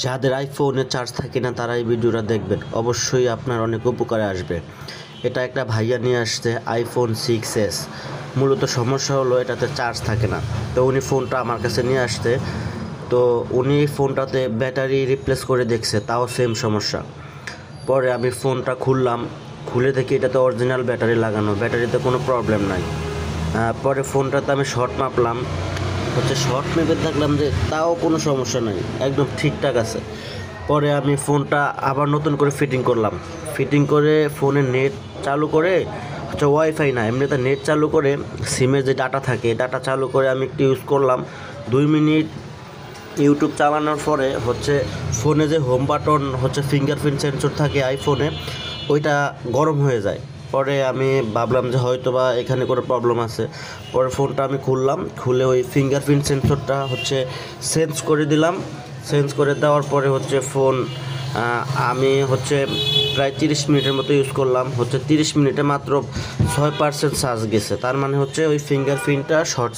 যাদের আইফোনে চার্জ থাকে না তারা এই ভিডিওটা দেখবেন, অবশ্যই আপনার অনেক উপকারে আসবে। এটা একটা ভাইয়া নিয়ে আসছে আইফোন 6s। মূলত সমস্যা হলো এটাতে চার্জ থাকে না। তো উনি ফোনটা আমার কাছে নিয়ে আসতে, তো উনি ফোনটাতে ব্যাটারি রিপ্লেস করে দেখছে, তাও সেম সমস্যা। পরে আমি ফোনটা খুললাম, খুলে দেখি এটাতে অরিজিনাল ব্যাটারি লাগানো, ব্যাটারিতে কোনো প্রবলেম নাই। পরে ফোনটাতে আমি শর্ট মাপলাম, শর্ট মেপে দেখলাম যে তাও কোনো সমস্যা নাই, একদম ঠিকঠাক আছে। পরে আমি ফোনটা আবার নতুন করে ফিটিং করলাম, ফিটিং করে ফোনে নেট চালু করে ওয়াইফাই না এমনিতে নেট চালু করে সিমের যে ডাটা থাকে ডাটা চালু করে আমি একটু ইউজ করলাম। 2 মিনিট ইউটিউব চালানোর পরে ফোনে যে হোম বাটন ফিঙ্গারপ্রিন্ট সেন্সর থাকে আইফোনে, ওইটা গরম হয়ে যায়। পরে আমি ভাবলাম যে হয়তো বা এখানে কোনো প্রবলেম আছে। পরে ফোনটা আমি খুললাম, খুলে ওই ফিঙ্গারপ্রিন্ট সেন্সরটা চেঞ্জ করে দিলাম। চেঞ্জ করে দেওয়ার পরে ফোন আমি প্রায় 30 মিনিটের মতো ইউজ করলাম। 30 মিনিটে মাত্র 6% চার্জ গেছে। তার মানে ওই ফিঙ্গারপ্রিন্টটা শর্ট